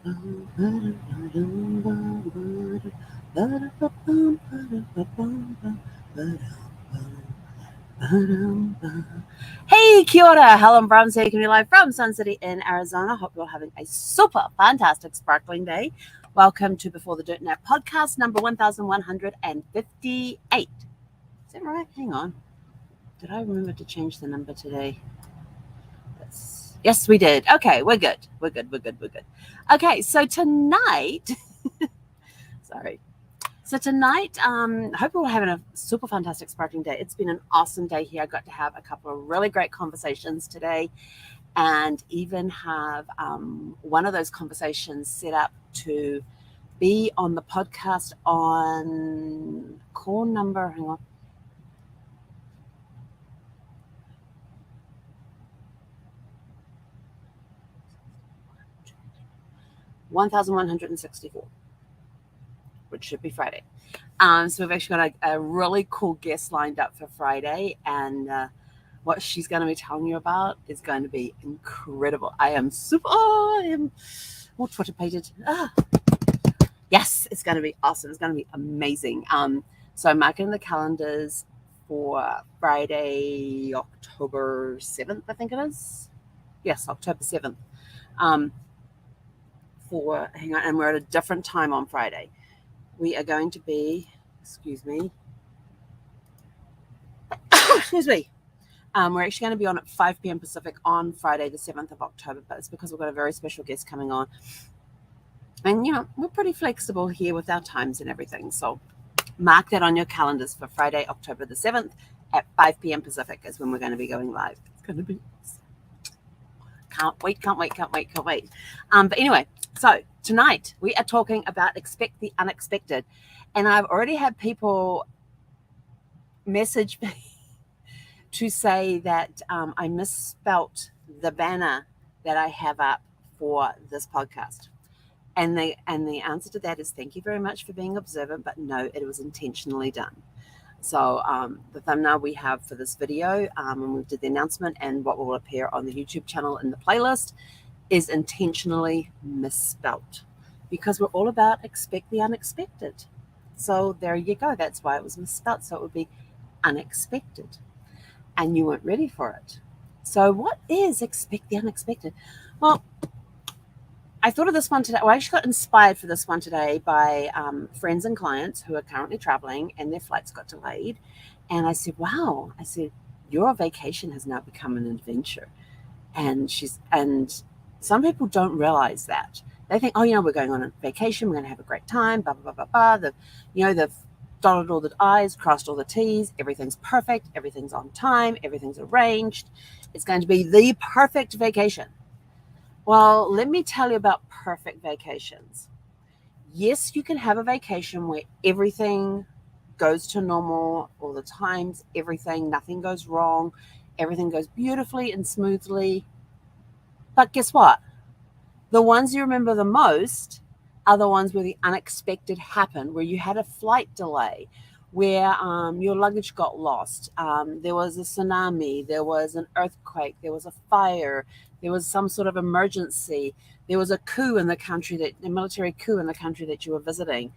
Hey, kia ora, Helen Brown taking you live from Sun City in Arizona. Hope you're having a super fantastic sparkling day. Welcome to Before the Dirt Nap podcast number 1158. Is that right? Hang on. Did I remember to change the number today? Yes, we did. Okay, we're good. We're good. Okay, so tonight, sorry. So tonight, I hope we're having a super fantastic sparkling day. It's been an awesome day here. I got to have a couple of really great conversations today, and even have one of those conversations set up to be on the podcast on call number. Hang on. 1164, which should be Friday. So we've actually got a really cool guest lined up for Friday, and what she's going to be telling you about is going to be incredible. I am all Twitter-pated. Yes, it's going to be awesome. It's going to be amazing. So I'm marking the calendars for Friday, October 7th, I think it is. Yes, October 7th. Hang on, and we're at a different time on Friday. We are going to be, excuse me. We're actually going to be on at 5 p.m. Pacific on Friday, the 7th of October, but it's because we've got a very special guest coming on. And, we're pretty flexible here with our times and everything. So mark that on your calendars for Friday, October the 7th at 5 p.m. Pacific is when we're going to be going live. It's going to be awesome. Can't wait. But anyway, so tonight we are talking about expect the unexpected. And I've already had people message me to say that I misspelt the banner that I have up for this podcast. And the answer to that is thank you very much for being observant, but no, it was intentionally done. So the thumbnail we have for this video, when we did the announcement and what will appear on the YouTube channel in the playlist, is intentionally misspelt because we're all about expect the unexpected. So there you go. That's why it was misspelt. So it would be unexpected. And you weren't ready for it. So what is expect the unexpected? Well, I thought of this one today. Well, I actually got inspired for this one today by friends and clients who are currently traveling and their flights got delayed. And I said, wow, your vacation has now become an adventure. And some people don't realize that. They think, we're going on a vacation. We're going to have a great time, blah, blah, blah, blah, blah. They've dotted all the I's, crossed all the T's. Everything's perfect. Everything's on time. Everything's arranged. It's going to be the perfect vacation. Well, let me tell you about perfect vacations. Yes, you can have a vacation where everything goes to normal all the times, nothing goes wrong, everything goes beautifully and smoothly. But guess what? The ones you remember the most are the ones where the unexpected happened, where you had a flight delay, where your luggage got lost, there was a tsunami, there was an earthquake, there was a fire, there was some sort of emergency, there was a coup in the country, a military coup in the country that you were visiting.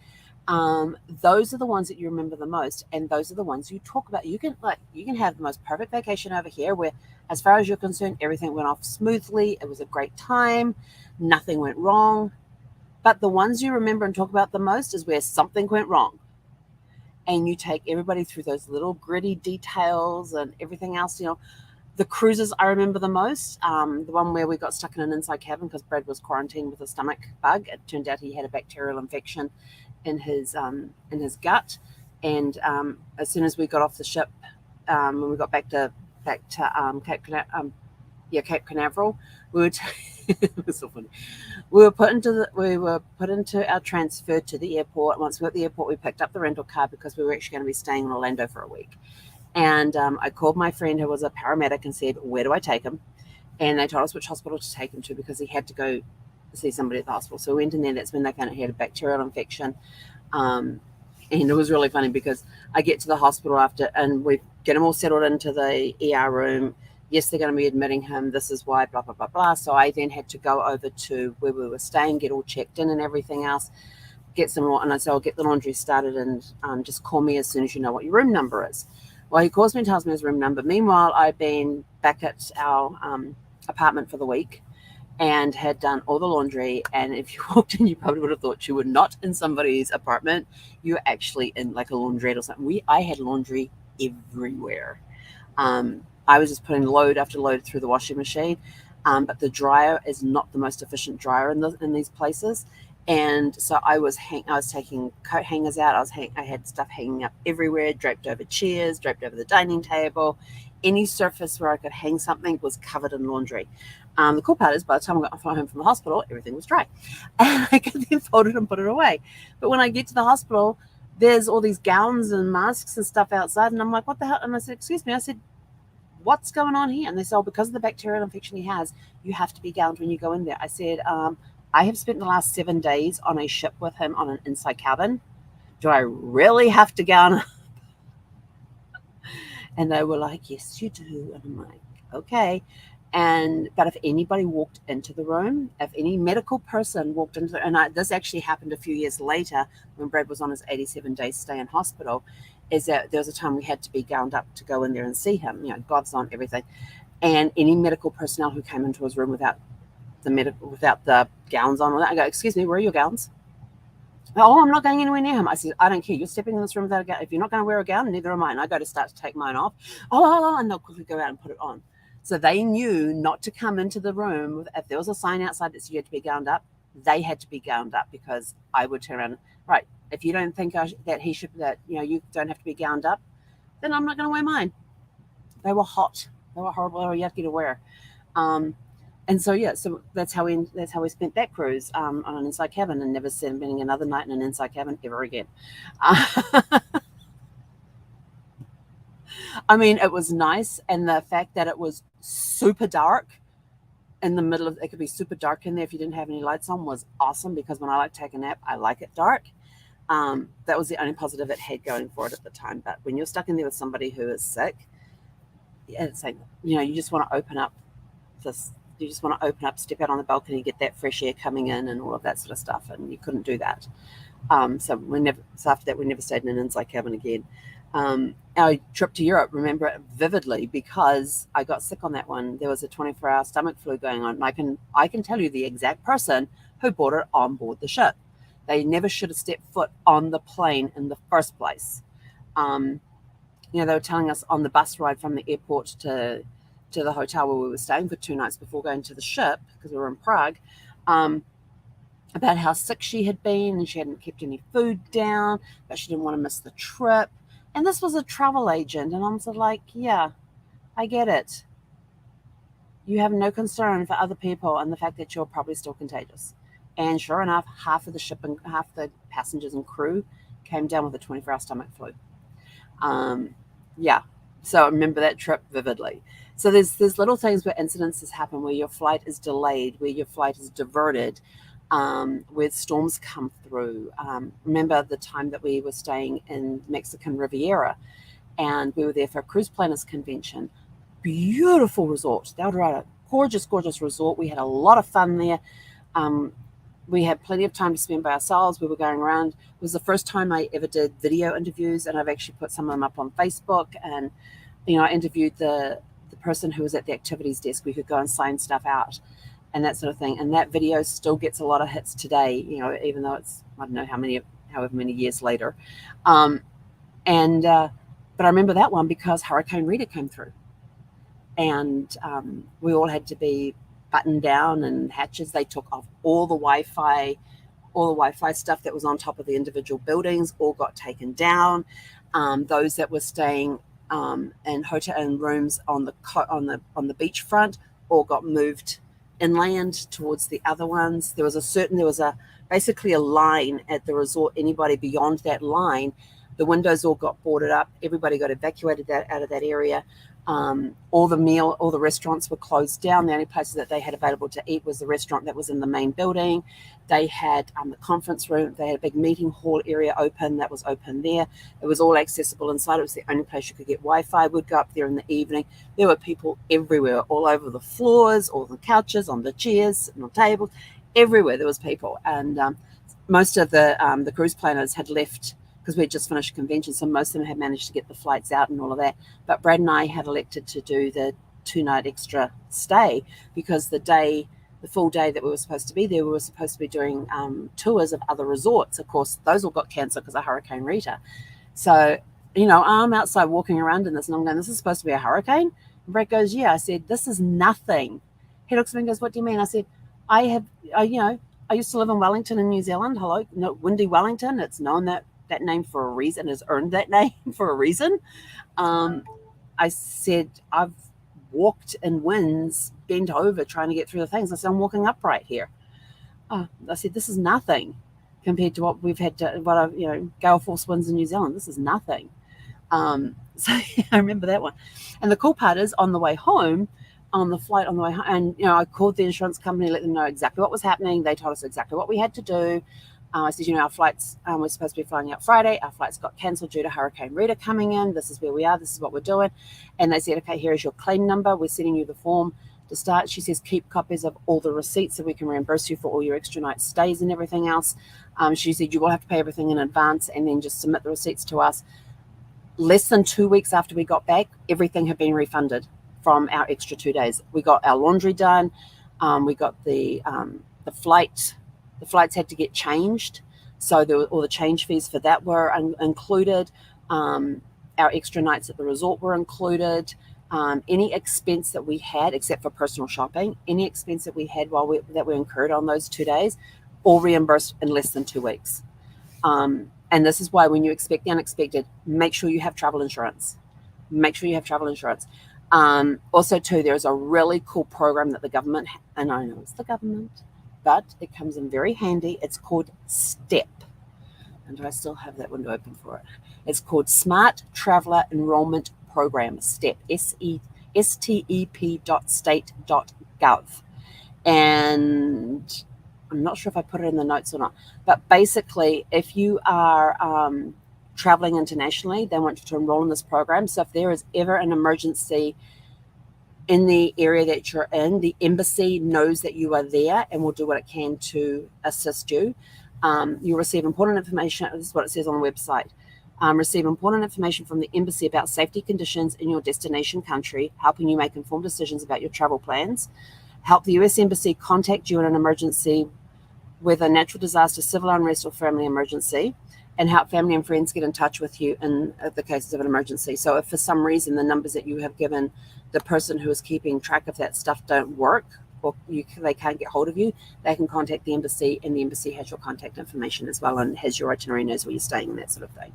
Those are the ones that you remember the most, and those are the ones you talk about. You can have the most perfect vacation over here where, as far as you're concerned, everything went off smoothly, it was a great time, nothing went wrong. But the ones you remember and talk about the most is where something went wrong. And you take everybody through those little gritty details and everything else. The cruises I remember the most. The one where we got stuck in an inside cabin because Brad was quarantined with a stomach bug. It turned out he had a bacterial infection in his gut. And as soon as we got off the ship, when we got back to Cape Canaveral, it was so funny. We were put into our transfer to the airport. Once we were at the airport, we picked up the rental car because we were actually going to be staying in Orlando for a week. And I called my friend who was a paramedic and said, where do I take him? And they told us which hospital to take him to because he had to go see somebody at the hospital. So we went in there. That's when they found out he had a bacterial infection. And it was really funny because I get to the hospital after, and we get him all settled into the ER room. yes, they're going to be admitting him. This is why, blah, blah, blah, blah. So I then had to go over to where we were staying, get all checked in and everything else, get some, and I said, I'll get the laundry started and just call me as soon as you know what your room number is. Well, he calls me and tells me his room number. Meanwhile, I've been back at our apartment for the week and had done all the laundry. And if you walked in, you probably would have thought you were not in somebody's apartment. You were actually in like a laundrette or something. I had laundry everywhere. I was just putting load after load through the washing machine, but the dryer is not the most efficient dryer in these places. And so I was taking coat hangers out. I had stuff hanging up everywhere, draped over chairs, draped over the dining table. Any surface where I could hang something was covered in laundry. The cool part is by the time I got home from the hospital, everything was dry. And I could then fold it and put it away. But when I get to the hospital, there's all these gowns and masks and stuff outside. And I'm like, what the hell? And I said, excuse me. I said, what's going on here? And they said, oh, because of the bacterial infection he has, you have to be gowned when you go in there. I said, I have spent the last 7 days on a ship with him on an inside cabin. Do I really have to gown? And they were like, yes, you do. And I'm like, okay. But if anybody walked into the room, if any medical person walked into this actually happened a few years later when Brad was on his 87-day stay in hospital, is that there was a time we had to be gowned up to go in there and see him, gloves on, everything. And any medical personnel who came into his room without the gowns on, I go, excuse me, where are your gowns? Oh, I'm not going anywhere near him. I said, I don't care. You're stepping in this room without a gown. If you're not going to wear a gown, neither am I. And I go to start to take mine off. Oh, and they'll quickly go out and put it on. So they knew not to come into the room. If there was a sign outside that said you had to be gowned up, they had to be gowned up because I would turn around. Right. If you don't think that you don't have to be gowned up, then I'm not going to wear mine. They were hot. They were horrible. They were yucky to wear. And so that's how we spent that cruise on an inside cabin, and never spending another night in an inside cabin ever again. I mean, it was nice, and the fact that it was super dark in the middle of it could be super dark in there if you didn't have any lights on was awesome, because when I like to take a nap, I like it dark. That was the only positive it had going for it at the time. But when you're stuck in there with somebody who is sick, it's like, you just want to open up step out on the balcony, get that fresh air coming in and all of that sort of stuff. And you couldn't do that. So after that, we never stayed in an inside cabin again. Our trip to Europe, remember it vividly because I got sick on that one. There was a 24-hour stomach flu going on. And I can tell you the exact person who brought it on board the ship. They never should have stepped foot on the plane in the first place. They were telling us on the bus ride from the airport to the hotel where we were staying for 2 nights before going to the ship, because we were in Prague, about how sick she had been and she hadn't kept any food down, but she didn't want to miss the trip. And this was a travel agent, and I'm sort of like, yeah, I get it. You have no concern for other people and the fact that you're probably still contagious. And sure enough, half of the ship and half the passengers and crew came down with a 24-hour stomach flu. So I remember that trip vividly. So there's little things where incidences happen, where your flight is delayed, where your flight is diverted, where storms come through. Remember the time that we were staying in Mexican Riviera, and we were there for a cruise planners convention. Beautiful resort. They were a gorgeous, gorgeous resort. We had a lot of fun there. We had plenty of time to spend by ourselves. We were going around. It was the first time I ever did video interviews, and I've actually put some of them up on Facebook. And I interviewed the person who was at the activities desk. We could go and sign stuff out and that sort of thing. And that video still gets a lot of hits today, even though it's, I don't know however many years later. But I remember that one because Hurricane Rita came through, and we all had to be buttoned down and hatches. They took off all the Wi-Fi stuff that was on top of the individual buildings, all got taken down. Those that were staying in hotel and rooms on the beachfront all got moved inland towards the other ones. There was basically a line at the resort. Anybody beyond that line, the windows all got boarded up. Everybody got evacuated out of that area. All the restaurants were closed down. The only places that they had available to eat was the restaurant that was in the main building. They had the conference room. They had a big meeting hall area open that was open there. It was all accessible inside. It was the only place you could get Wi-Fi. We'd go up there in the evening. There were people everywhere, all over the floors, all the couches, on the chairs, sitting on tables, everywhere there was people. And most of the cruise planners had left because we had just finished a convention, so most of them had managed to get the flights out and all of that. But Brad and I had elected to do the 2-night extra stay because the full day that we were supposed to be there, we were supposed to be doing tours of other resorts. Of course, those all got cancelled because of Hurricane Rita. So, I'm outside walking around in this, and I'm going, this is supposed to be a hurricane? And Brad goes, yeah. I said, this is nothing. He looks at me and goes, what do you mean? I said, I used to live in Wellington in New Zealand. Hello, no, windy Wellington. It's known that name for a reason, has earned that name for a reason. I said, I've walked in winds, bent over trying to get through the things. I said, I'm walking upright here. I said, this is nothing compared to what we've had gale force winds in New Zealand. This is nothing. So I remember that one. And the cool part is on the way home, on the flight on the way home, and I called the insurance company, let them know exactly what was happening. They told us exactly what we had to do. I said, our flights, we're supposed to be flying out Friday. Our flights got cancelled due to Hurricane Rita coming in. This is where we are. This is what we're doing. And they said, okay, here is your claim number. We're sending you the form to start. She says, keep copies of all the receipts so we can reimburse you for all your extra night stays and everything else. She said, you will have to pay everything in advance and then just submit the receipts to us. Less than 2 weeks after we got back, everything had been refunded from our extra 2 days. We got our laundry done. We got the flight. The flights had to get changed, so there were all the change fees for that were included. Our extra nights at the resort were included. Any expense that we had, except for personal shopping, any expense that we had that we incurred on those 2 days, all reimbursed in less than 2 weeks. And this is why when you expect the unexpected, make sure you have travel insurance. Make sure you have travel insurance. Also, too, there's a really cool program that the government, and I know it's the government, but it comes in very handy. It's called STEP. And do I still have that window open for it? It's called Smart Traveller Enrollment Program, STEP, step.state.gov. And I'm not sure if I put it in the notes or not, but basically, if you are traveling internationally, they want you to enroll in this program. So if there is ever an emergency in the area that you're in, the embassy knows that you are there and will do what it can to assist you. You'll receive important information. This is what it says on the website. Receive important information from the embassy about safety conditions in your destination country, helping you make informed decisions about your travel plans. Help the U.S. Embassy contact you in an emergency, whether natural disaster, civil unrest, or family emergency, and help family and friends get in touch with you in the cases of an emergency. So if for some reason the numbers that you have given the person who is keeping track of that stuff don't work, or they can't get hold of you, they can contact the embassy, and the embassy has your contact information as well and has your itinerary, knows where you're staying and that sort of thing.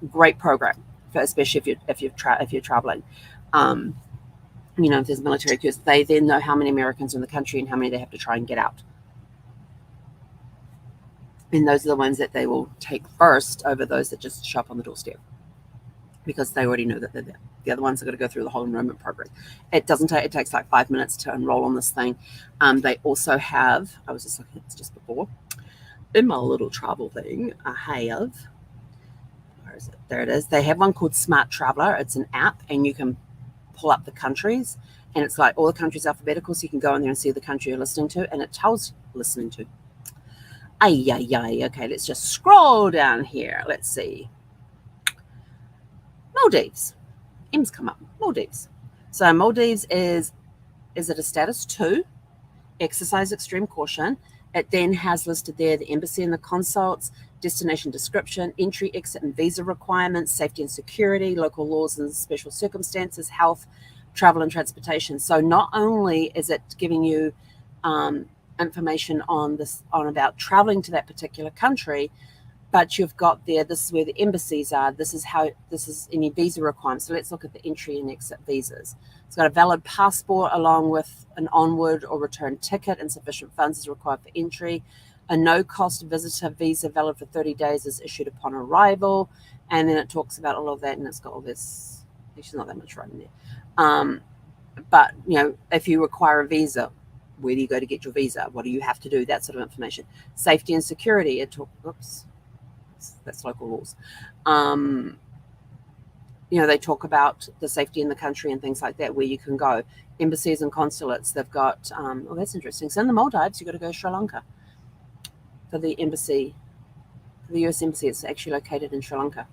Great program, especially if you're traveling. If there's military coups, they then know how many Americans are in the country and how many they have to try and get out. And those are the ones that they will take first over those that just show up on the doorstep, because they already know that they're there. The other ones are going to go through the whole enrollment program. It takes like 5 minutes to enroll on this thing. They also have, I was just looking at this just before, in my little travel thing, I have, where is it? There it is. They have one called Smart Traveller. It's an app, and you can pull up the countries, and it's like all the countries alphabetical, so you can go in there and see the country you're listening to, and it tells listening to. Okay, let's just scroll down here. Let's see. Maldives. M's come up. Maldives. So Maldives is it a status 2? Exercise extreme caution. It then has listed there the embassy and the consulate, destination description, entry, exit, and visa requirements, safety and security, local laws and special circumstances, health, travel and transportation. So not only is it giving you information on about traveling to that particular country, but you've got there, this is where the embassies are, this is any visa requirements. So let's look at the entry and exit visas. It's got a valid passport along with an onward or return ticket, and sufficient funds is required for entry. A no-cost visitor visa valid for 30 days is issued upon arrival. And then it talks about all of that, and it's got all this Actually, not that much writing there. But, if you require a visa, where do you go to get your visa? What do you have to do? That sort of information. Safety and security. Oops, that's local rules. They talk about the safety in the country and things like that, where you can go. Embassies and consulates, they've got, that's interesting. So in the Maldives, you've got to go to Sri Lanka for the embassy, for the US Embassy. It's actually located in Sri Lanka.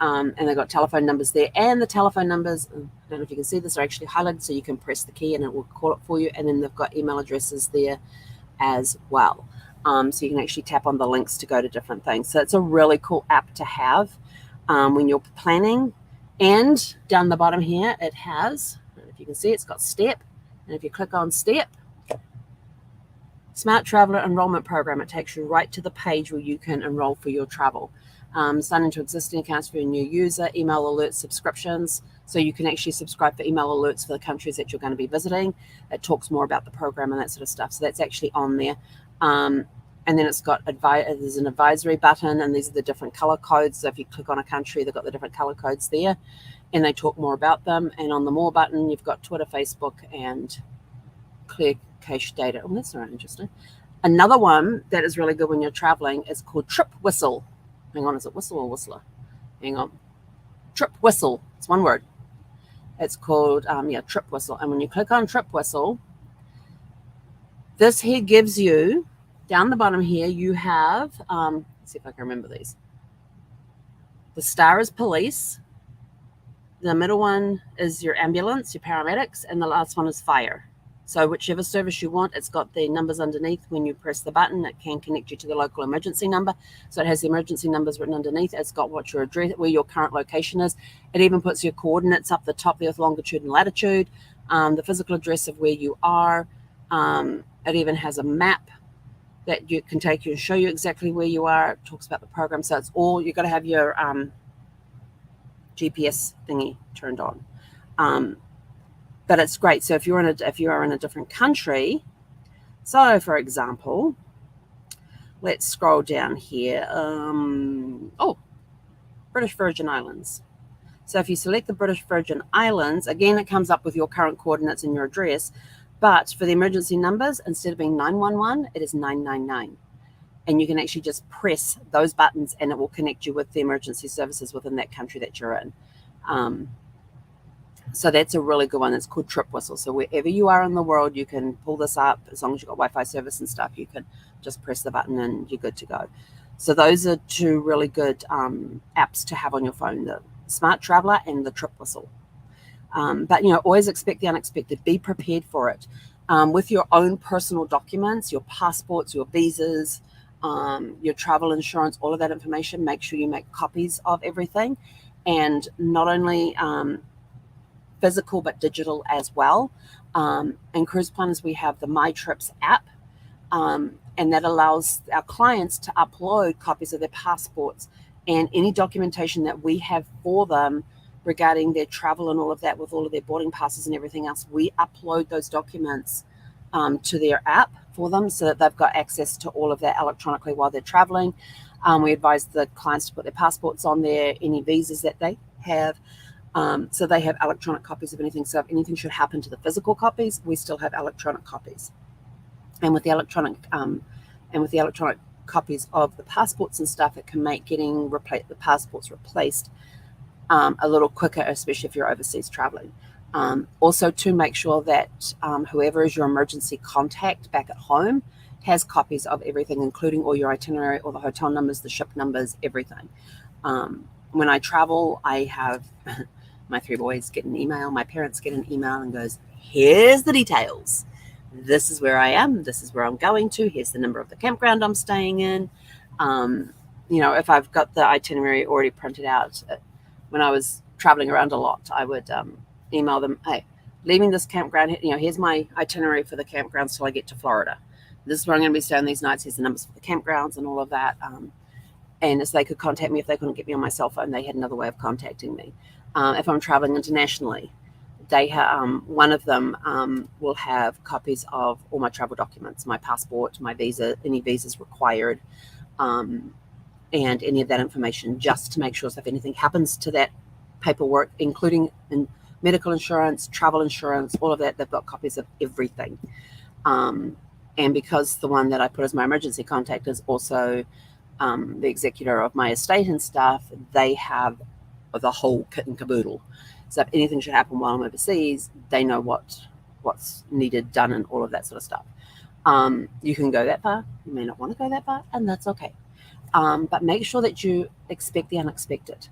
And they've got telephone numbers there. And the telephone numbers, I don't know if you can see this, are actually highlighted, so you can press the key and it will call it for you. And then they've got email addresses there as well. So you can actually tap on the links to go to different things. So it's a really cool app to have when you're planning. And down the bottom here, it has, I don't know if you can see, it's got STEP. And if you click on STEP, Smart Traveler Enrollment Program, it takes you right to the page where you can enroll for your travel. Sign into existing accounts for a new user, email alerts, subscriptions. So you can actually subscribe for email alerts for the countries that you're going to be visiting. It talks more about the program and that sort of stuff. So that's actually on there. And then it's got there's an advisory button, and these are the different color codes. So if you click on a country, they've got the different color codes there, and they talk more about them. And on the more button, you've got Twitter, Facebook, and clear cache data. Oh, that's very interesting. Another one that is really good when you're traveling is called Trip Whistle. Hang on, is it whistle or whistler? Hang on. Trip Whistle. It's one word. It's called, Trip Whistle. And when you click on Trip Whistle, this here gives you, down the bottom here, you have, let's see if I can remember these. The star is police. The middle one is your ambulance, your paramedics, and the last one is fire. So whichever service you want, it's got the numbers underneath. When you press the button, it can connect you to the local emergency number. So it has the emergency numbers written underneath. It's got what your address, where your current location is. It even puts your coordinates up the top there with longitude and latitude, the physical address of where you are. It even has a map that you can take you and show you exactly where you are. It talks about the program. So it's all, you've got to have your GPS thingy turned on. But it's great. So if you are in a different country, so for example, let's scroll down here. British Virgin Islands. So if you select the British Virgin Islands, again, it comes up with your current coordinates and your address. But for the emergency numbers, instead of being 911, it is 999. And you can actually just press those buttons and it will connect you with the emergency services within that country that you're in. So that's a really good one. It's called Trip Whistle. So wherever you are in the world, you can pull this up. As long as you've got Wi-Fi service and stuff, you can just press the button and you're good to go. So those are two really good apps to have on your phone, the Smart Traveler and the Trip Whistle. But, always expect the unexpected. Be prepared for it. With your own personal documents, your passports, your visas, your travel insurance, all of that information, make sure you make copies of everything. And not only physical, but digital as well. And Cruise Planners, we have the My Trips app. And that allows our clients to upload copies of their passports and any documentation that we have for them regarding their travel and all of that, with all of their boarding passes and everything else. We upload those documents to their app for them so that they've got access to all of that electronically while they're traveling. We advise the clients to put their passports on there, any visas that they have. So they have electronic copies of anything. So if anything should happen to the physical copies, we still have electronic copies. And with the electronic copies of the passports and stuff, it can make getting the passports replaced a little quicker, especially if you're overseas traveling. Also, to make sure that whoever is your emergency contact back at home has copies of everything, including all your itinerary, all the hotel numbers, the ship numbers, everything. When I travel, I have my 3 boys get an email. My parents get an email and goes, here's the details. This is where I am. This is where I'm going to. Here's the number of the campground I'm staying in. If I've got the itinerary already printed out, when I was traveling around a lot, I would email them, hey, leaving this campground, here's my itinerary for the campgrounds till I get to Florida. This is where I'm going to be staying these nights. Here's the numbers for the campgrounds and all of that. And as they could contact me, if they couldn't get me on my cell phone, they had another way of contacting me. If I'm traveling internationally, they one of them will have copies of all my travel documents, my passport, my visa, any visas required, and any of that information, just to make sure, so if anything happens to that paperwork, including medical insurance, travel insurance, all of that. They've got copies of everything. And because the one that I put as my emergency contact is also the executor of my estate and stuff, they have the whole kit and caboodle. So if anything should happen while I'm overseas, they know what's needed done and all of that sort of stuff. You can go that far. You may not want to go that far, and that's okay. But make sure that you expect the unexpected,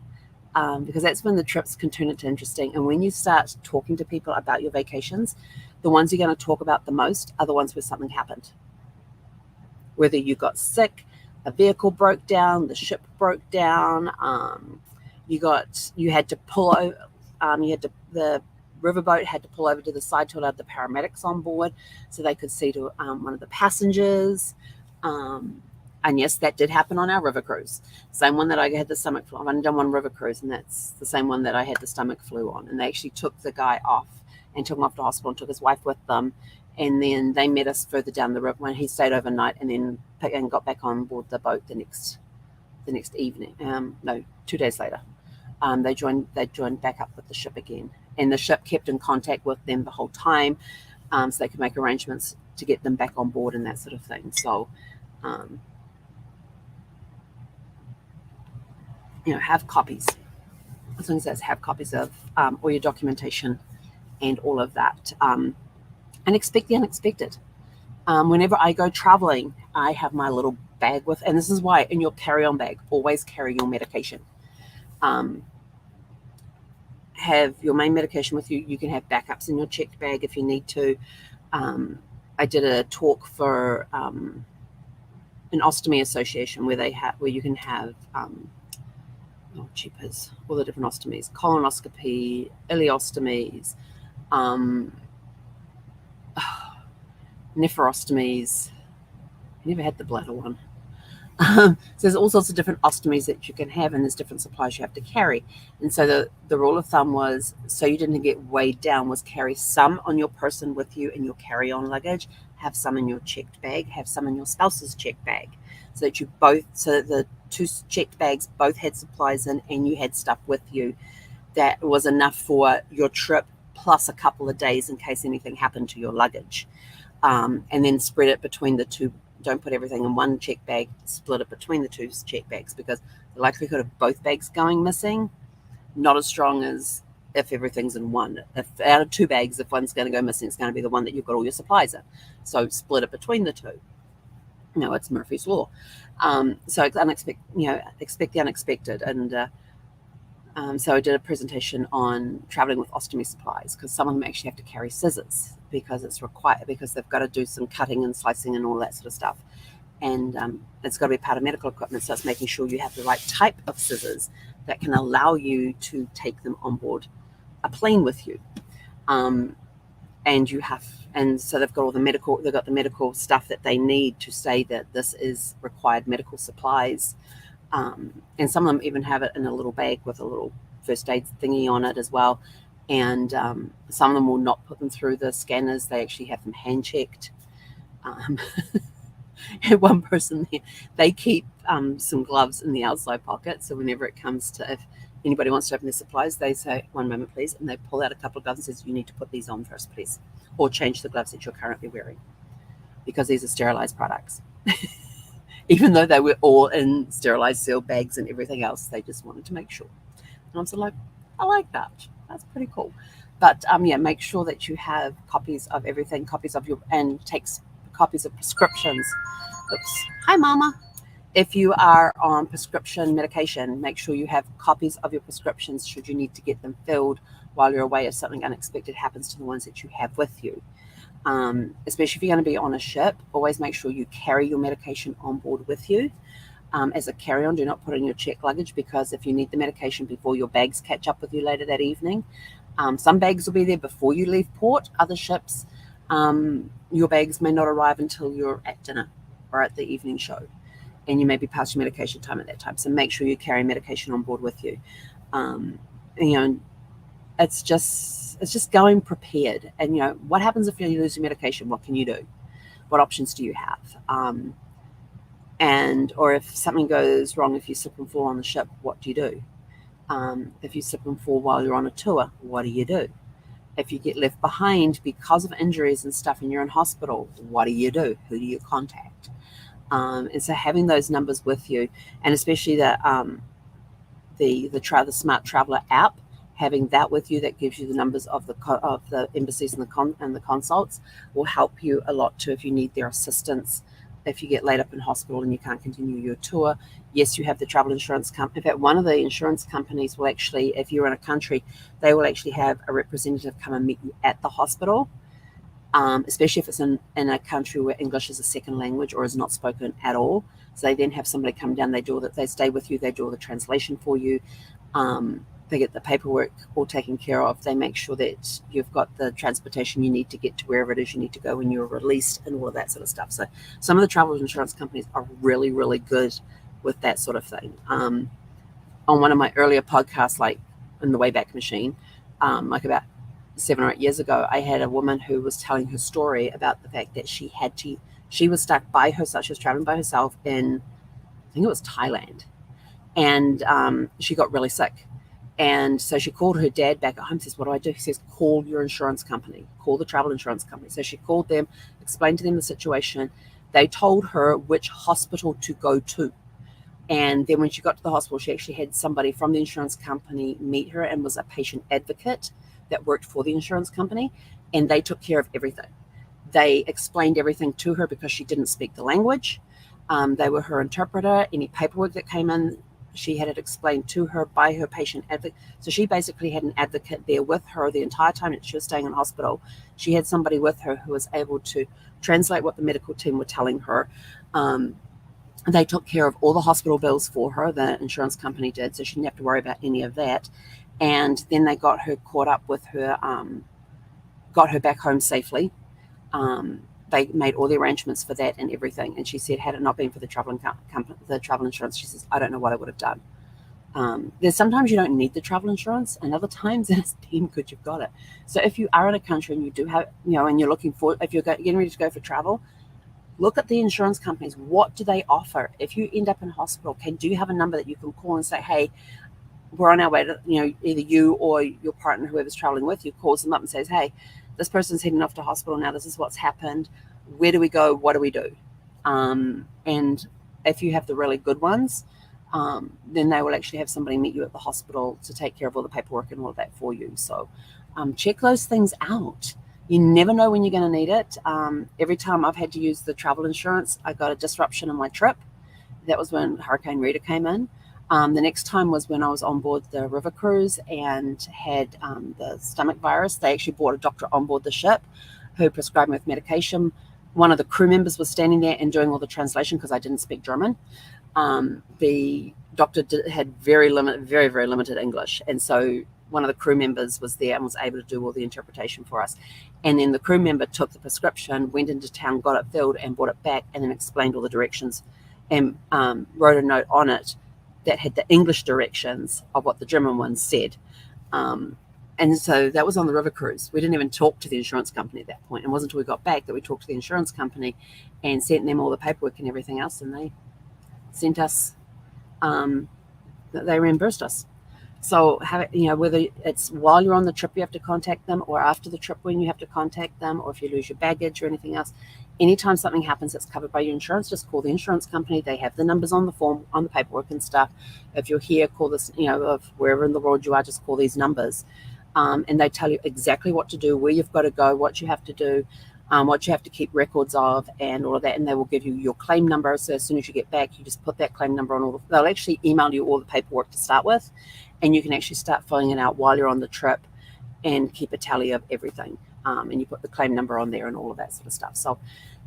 because that's when the trips can turn into interesting. And when you start talking to people about your vacations, the ones you're going to talk about the most are the ones where something happened. Whether you got sick, a vehicle broke down, the ship broke down, you had to pull over, the riverboat had to pull over to the side to allow the paramedics on board so they could see to one of the passengers. And yes, that did happen on our river cruise. Same one that I had the stomach flu. I've only done one river cruise, and that's the same one that I had the stomach flu on. And they actually took the guy off and took him off to hospital and took his wife with them. And then they met us further down the river when he stayed overnight, and then got back on board the boat the next evening. 2 days later, they joined back up with the ship again, and the ship kept in contact with them the whole time, so they could make arrangements to get them back on board and that sort of thing. So, have copies. As long as it says have copies of all your documentation and all of that. And expect the unexpected. Whenever I go traveling, I have my little bag with, and this is why in your carry-on bag, always carry your medication. Have your main medication with you. You can have backups in your checked bag if you need to. I did a talk for an ostomy association where you can have cheapers, all the different ostomies, colonoscopy, ileostomies, nephrostomies. I never had the bladder one. So there's all sorts of different ostomies that you can have, and there's different supplies you have to carry. And so the rule of thumb was, so you didn't get weighed down, was carry some on your person with you in your carry-on luggage, have some in your checked bag, have some in your spouse's checked bag, so that the two checked bags both had supplies in, and you had stuff with you that was enough for your trip, plus a couple of days in case anything happened to your luggage. And then spread it between the two. Don't put everything in one check bag, split it between the two check bags, because the likelihood of both bags going missing, not as strong as if everything's in one. If out of two bags, if one's going to go missing, it's going to be the one that you've got all your supplies in. So split it between the two. It's Murphy's Law. So expect the unexpected. And so I did a presentation on traveling with Ostomy Supplies, because some of them actually have to carry scissors because it's required, because they've got to do some cutting and slicing and all that sort of stuff. And it's got to be part of medical equipment, so it's making sure you have the right type of scissors that can allow you to take them on board a plane with you. And so they've got the medical stuff that they need to say that this is required medical supplies. And some of them even have it in a little bag with a little first aid thingy on it as well. And some of them will not put them through the scanners. They actually have them hand checked. One person there, they keep some gloves in the outside pocket. So whenever it comes to, if anybody wants to open their supplies, they say, "One moment, please." And they pull out a couple of gloves and says, "You need to put these on first, please. Or change the gloves that you're currently wearing, because these are sterilized products." Even though they were all in sterilized sealed bags and everything else, they just wanted to make sure. And I'm sort of like, I like that. That's pretty cool. But make sure that you have copies of everything, and takes copies of prescriptions. Oops. Hi, Mama. If you are on prescription medication, make sure you have copies of your prescriptions should you need to get them filled while you're away if something unexpected happens to the ones that you have with you. Especially if you're going to be on a ship, always make sure you carry your medication on board with you. As a carry-on, do not put it in your checked luggage, because if you need the medication before your bags catch up with you later that evening, some bags will be there before you leave port. Other ships, your bags may not arrive until you're at dinner or at the evening show, and you may be past your medication time at that time. So make sure you carry medication on board with you. It's just going prepared. And what happens if you lose your medication? What can you do? What options do you have? Or if something goes wrong, if you slip and fall on the ship, what do you do? If you slip and fall while you're on a tour, what do you do? If you get left behind because of injuries and stuff and you're in hospital, what do you do? Who do you contact? And so having those numbers with you, and especially the Smart Traveler app, having that with you that gives you the numbers of the embassies and the consults will help you a lot too if you need their assistance. If you get laid up in hospital and you can't continue your tour, yes, you have the travel insurance company. In fact, one of the insurance companies will actually, if you're in a country, they will actually have a representative come and meet you at the hospital, especially if it's in a country where English is a second language or is not spoken at all. So they then have somebody come down, they stay with you, they do all the translation for you. They get the paperwork all taken care of. They make sure that you've got the transportation you need to get to wherever it is you need to go when you're released and all of that sort of stuff. So some of the travel insurance companies are really, really good with that sort of thing. On one of my earlier podcasts, like in the Wayback Machine, like about 7 or 8 years ago, I had a woman who was telling her story about the fact that she was stuck by herself. She was traveling by herself in, I think it was Thailand. And she got really sick. And so she called her dad back at home, says, what do I do? He says, call your insurance company, call the travel insurance company. So she called them, explained to them the situation. They told her which hospital to go to. And then when she got to the hospital, she actually had somebody from the insurance company meet her and was a patient advocate that worked for the insurance company. And they took care of everything. They explained everything to her because she didn't speak the language. They were her interpreter. Any paperwork that came in, she had it explained to her by her patient advocate. So she basically had an advocate there with her the entire time that she was staying in hospital. She had somebody with her who was able to translate what the medical team were telling her. They took care of all the hospital bills for her, the insurance company did, so she didn't have to worry about any of that. And then they got her caught up with her, got her back home safely. They made all the arrangements for that and everything. And she said, had it not been for the travel insurance, she says, I don't know what I would have done. There's sometimes you don't need the travel insurance, and other times it's damn good you've got it. So if you are in a country and you do have, and you're looking for, if you're getting ready to go for travel, look at the insurance companies. What do they offer? If you end up in hospital, do you have a number that you can call and say, hey, we're on our way to, either you or your partner, whoever's traveling with you, calls them up and says, hey, this person's heading off to hospital now. This is what's happened. Where do we go? What do we do? And if you have the really good ones, then they will actually have somebody meet you at the hospital to take care of all the paperwork and all of that for you. So check those things out. You never know when you're going to need it. Every time I've had to use the travel insurance, I got a disruption in my trip. That was when Hurricane Rita came in. The next time was when I was on board the river cruise and had the stomach virus. They actually brought a doctor on board the ship who prescribed me with medication. One of the crew members was standing there and doing all the translation because I didn't speak German. The doctor had very, very limited English. And so one of the crew members was there and was able to do all the interpretation for us. And then the crew member took the prescription, went into town, got it filled and brought it back, and then explained all the directions and wrote a note on it that had the English directions of what the German ones said. And so that was on the river cruise. We didn't even talk to the insurance company at that point. It wasn't until we got back that we talked to the insurance company and sent them all the paperwork and everything else. And they sent us, they reimbursed us. So whether it's while you're on the trip, you have to contact them, or after the trip when you have to contact them, or if you lose your baggage or anything else, anytime something happens that's covered by your insurance, just call the insurance company. They have the numbers on the form, on the paperwork and stuff. If you're here, call this, of wherever in the world you are, just call these numbers. And they tell you exactly what to do, where you've got to go, what you have to do, what you have to keep records of and all of that. And they will give you your claim number. So as soon as you get back, you just put that claim number on they'll actually email you all the paperwork to start with. And you can actually start filling it out while you're on the trip and keep a tally of everything. And you put the claim number on there and all of that sort of stuff. So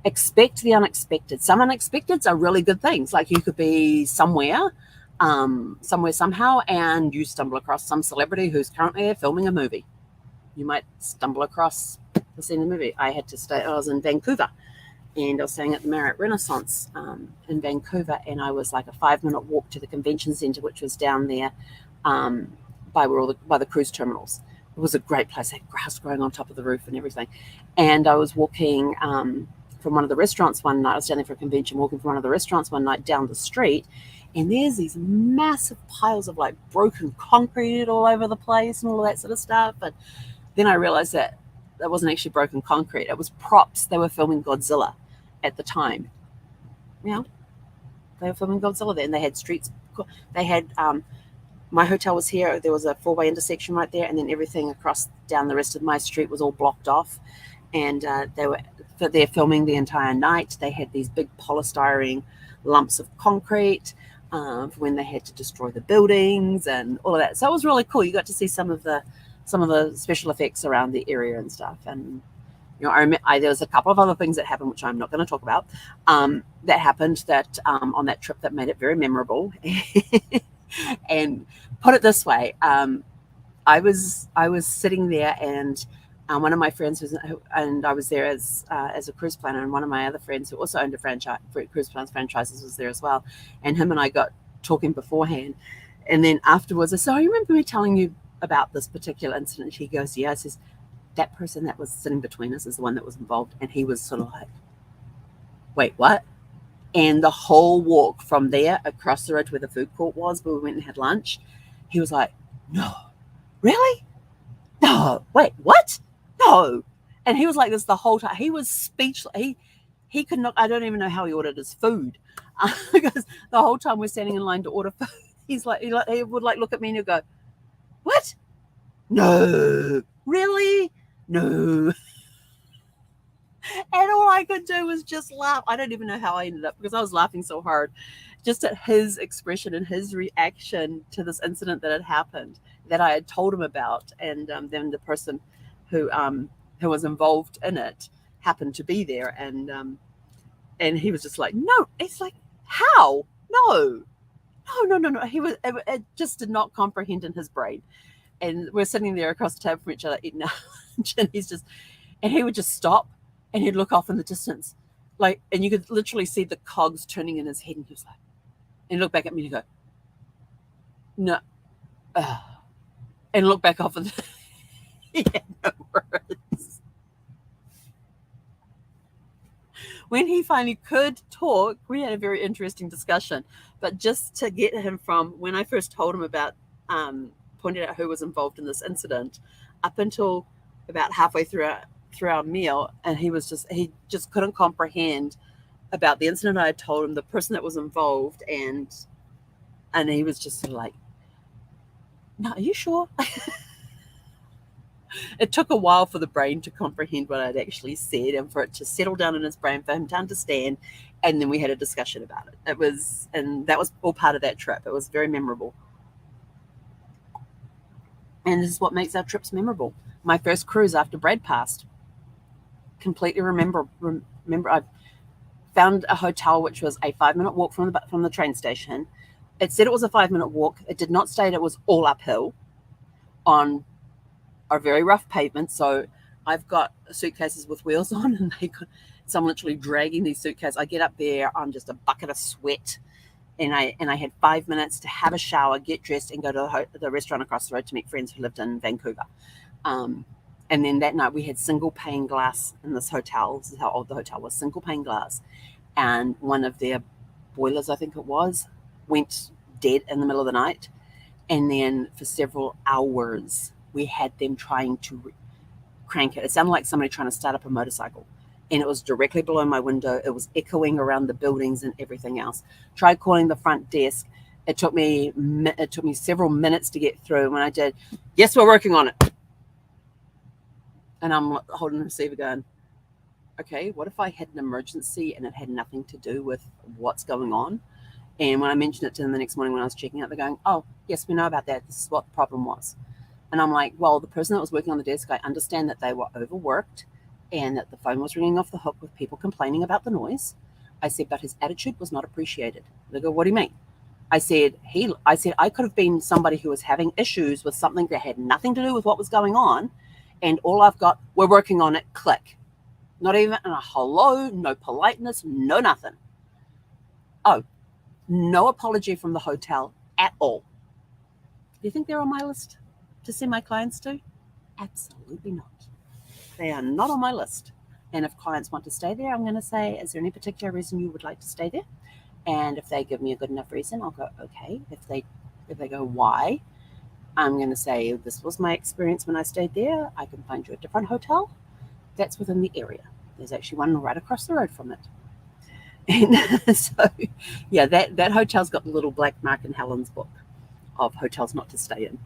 expect the unexpected. Some unexpecteds are really good things. Like you could be somewhere somehow, and you stumble across some celebrity who's currently filming a movie. You might stumble across the scene of the movie. I was in Vancouver, and I was staying at the Marriott Renaissance in Vancouver, and I was like a 5-minute walk to the convention center, which was down there by the cruise terminals. It was a great place. They had grass growing on top of the roof and everything. And I was walking from one of the restaurants one night. I was down there for a convention, walking from one of the restaurants one night down the street, and there's these massive piles of like broken concrete all over the place and all that sort of stuff. And then I realized that wasn't actually broken concrete. It was props. They were filming Godzilla at the time. You know, they were filming Godzilla then. They had streets. They had my hotel was here. There was a 4-way intersection right there, and then everything across down the rest of my street was all blocked off. And they were there filming the entire night. They had these big polystyrene lumps of concrete when they had to destroy the buildings and all of that. So it was really cool. You got to see some of the special effects around the area and stuff. And you know, there was a couple of other things that happened, which I'm not going to talk about, that happened that on that trip that made it very memorable. And put it this way, I was sitting there, and one of my friends and I was there as a cruise planner, and one of my other friends who also owned a cruise plans franchises was there as well, and him and I got talking beforehand, and then afterwards I said, "Oh, you remember me telling you about this particular incident?" He goes, "Yeah." I says, "That person that was sitting between us is the one that was involved," and he was sort of like, "Wait, what?" And the whole walk from there across the road to where the food court was, where we went and had lunch, he was like, "No, really? No, wait, what? No." And he was like this the whole time. He was speechless. He could not, I don't even know how he ordered his food. Because the whole time we're standing in line to order food, he would like look at me and he'd go, "What? No, really? No." And all I could do was just laugh. I don't even know how I ended up, because I was laughing so hard just at his expression and his reaction to this incident that had happened, that I had told him about. And then the person who was involved in it happened to be there. And he was just like, "No." It's like, "How? No. No." It just did not comprehend in his brain. And we're sitting there across the table from each other eating lunch, and he would just stop, and he'd look off in the distance, like, and you could literally see the cogs turning in his head, and he was like, and he'd look back at me and he'd go, "No," and look back off, and he had no words. When he finally could talk, we had a very interesting discussion. But just to get him from when I first told him about, pointed out who was involved in this incident, up until about halfway through our meal, and he just couldn't comprehend about the incident I had told him, the person that was involved, and he was just sort of like, "No, are you sure?" It took a while for the brain to comprehend what I'd actually said, and for it to settle down in his brain, for him to understand, and then we had a discussion about it. And that was all part of that trip. It was very memorable. And this is what makes our trips memorable. My first cruise after Brad passed. Completely remember I found a hotel which was a 5-minute walk from the train station. It said it was a 5-minute walk. It did not state it was all uphill on a very rough pavement. So I've got suitcases with wheels on, and so I'm literally dragging these suitcases. I get up there, I'm just a bucket of sweat, and I had 5 minutes to have a shower, get dressed, and go to the restaurant across the road to meet friends who lived in Vancouver. And then that night we had single pane glass in this hotel. This is how old the hotel was, single pane glass. And one of their boilers, I think it was, went dead in the middle of the night. And then for several hours, we had them trying to crank it. It sounded like somebody trying to start up a motorcycle. And it was directly below my window. It was echoing around the buildings and everything else. Tried calling the front desk. It took me several minutes to get through. When I did, "Yes, we're working on it." And I'm holding the receiver going, "Okay, what if I had an emergency and it had nothing to do with what's going on?" And when I mentioned it to them the next morning when I was checking out, they're going, "Oh, yes, we know about that. This is what the problem was." And I'm like, "Well, the person that was working on the desk, I understand that they were overworked and that the phone was ringing off the hook with people complaining about the noise." I said, "But his attitude was not appreciated." They go, "What do you mean?" I said, I could have been somebody who was having issues with something that had nothing to do with what was going on. And all I've got, "We're working on it," click. Not even a hello, no politeness, no nothing. Oh, no apology from the hotel at all. Do you think they're on my list to send my clients to? Absolutely not. They are not on my list. And if clients want to stay there, I'm going to say, "Is there any particular reason you would like to stay there?" And if they give me a good enough reason, I'll go, okay. If they go, why? I'm going to say, this was my experience when I stayed there. I can find you a different hotel that's within the area. There's actually one right across the road from it. And so, yeah, that hotel's got the little black mark in Helen's book of hotels not to stay in.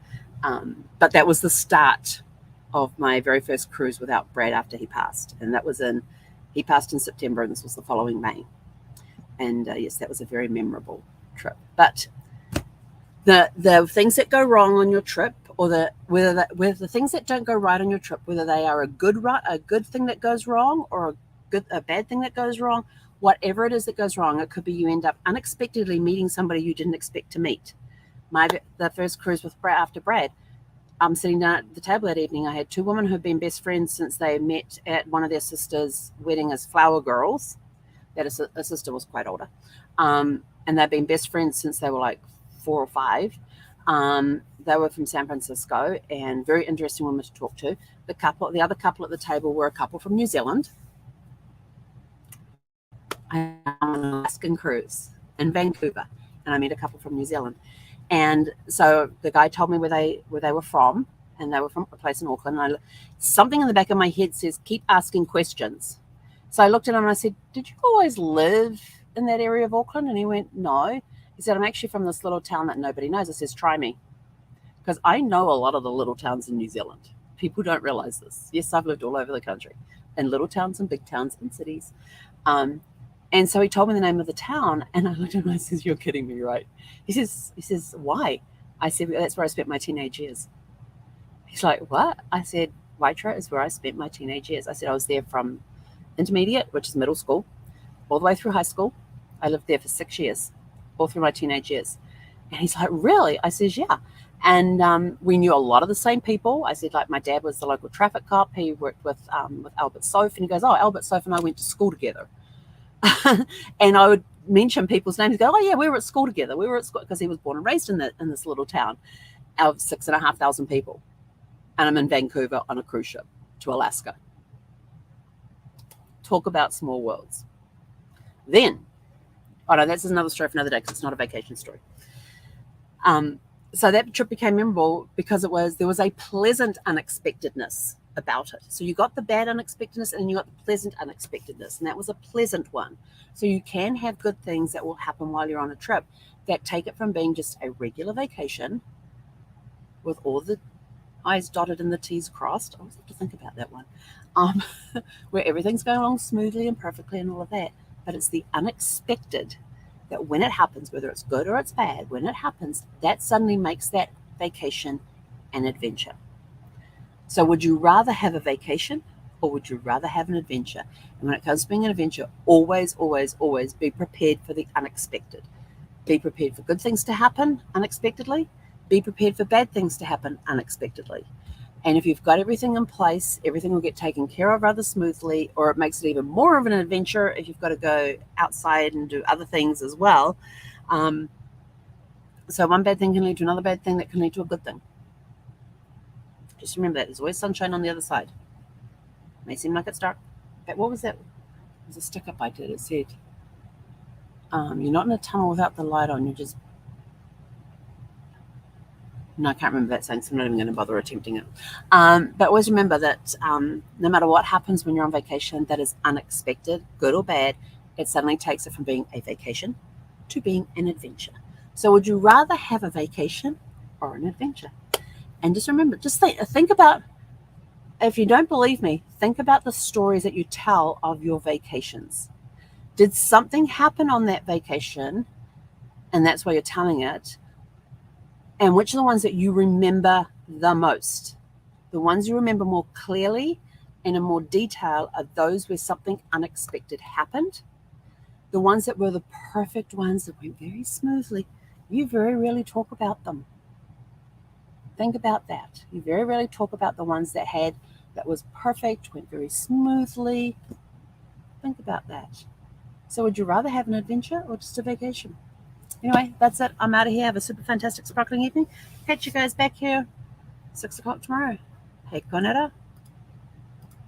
But that was the start of my very first cruise without Brad after he passed. And he passed in September, and this was the following May. And yes, that was a very memorable trip. But the things that go wrong on your trip, or whether the things that don't go right on your trip, whether they are a good thing that goes wrong or a bad thing that goes wrong, whatever it is that goes wrong, it could be you end up unexpectedly meeting somebody you didn't expect to meet. The first cruise with Brad after Brad, I'm sitting down at the table that evening. I had two women who had been best friends since they met at one of their sisters' wedding as flower girls. That a sister was quite older, and they've been best friends since they were like 4 or 5. They were from San Francisco, and very interesting women to talk to. The other couple at the table were a couple from New Zealand. I'm on an Alaskan cruise in Vancouver, and I met a couple from New Zealand. And so the guy told me where they were from, and they were from a place in Auckland. And something in the back of my head says, keep asking questions. So I looked at him and I said, did you always live in that area of Auckland? And he went, no. He said, I'm actually from this little town that nobody knows. I says, try me. Because I know a lot of the little towns in New Zealand. People don't realize this. Yes, I've lived all over the country, in little towns and big towns and cities. And so he told me the name of the town, and I looked at him and I says, you're kidding me, right? He says, why? I said, that's where I spent my teenage years. He's like, what? I said, Waitara is where I spent my teenage years. I said, I was there from intermediate, which is middle school, all the way through high school. I lived there for 6 years, all through my teenage years. And he's like, really? I says, yeah. And we knew a lot of the same people. I said, like, my dad was the local traffic cop. He worked with Albert Soph. And he goes, oh, Albert Soph and I went to school together. And I would mention people's names. Go, oh yeah, we were at school together. We were at school, because he was born and raised in this little town of 6,500 people, and I'm in Vancouver on a cruise ship to Alaska. Talk about small worlds. Then, oh no, that's another story for another day, because it's not a vacation story. So that trip became memorable because there was a pleasant unexpectedness about it. So you got the bad unexpectedness, and you got the pleasant unexpectedness, and that was a pleasant one. So you can have good things that will happen while you're on a trip that take it from being just a regular vacation with all the I's dotted and the T's crossed. I always have to think about that one. Where everything's going along smoothly and perfectly and all of that. But it's the unexpected that when it happens, whether it's good or it's bad, when it happens, that suddenly makes that vacation an adventure. So would you rather have a vacation, or would you rather have an adventure? And when it comes to being an adventure, always, always, always be prepared for the unexpected. Be prepared for good things to happen unexpectedly. Be prepared for bad things to happen unexpectedly. And if you've got everything in place, everything will get taken care of rather smoothly, or it makes it even more of an adventure if you've got to go outside and do other things as well. So one bad thing can lead to another bad thing that can lead to a good thing. Just remember that there's always sunshine on the other side. It may seem like it's dark, but what was that? It was a stick-up I did. It said, you're not in a tunnel without the light on. You're just... No, I can't remember that saying, so I'm not even going to bother attempting it. But always remember that no matter what happens when you're on vacation that is unexpected, good or bad, it suddenly takes it from being a vacation to being an adventure. So would you rather have a vacation or an adventure? And just remember, just think about, if you don't believe me, think about the stories that you tell of your vacations. Did something happen on that vacation, and that's why you're telling it? And which are the ones that you remember the most? The ones you remember more clearly and in more detail are those where something unexpected happened. The ones that were the perfect ones that went very smoothly, you very rarely talk about them. Think about that. You very rarely talk about the ones that was perfect, went very smoothly. Think about that. So would you rather have an adventure or just a vacation? Anyway, that's it. I'm out of here. Have a super fantastic sparkling evening. Catch you guys back here 6 o'clock tomorrow. Hey, Cornetta.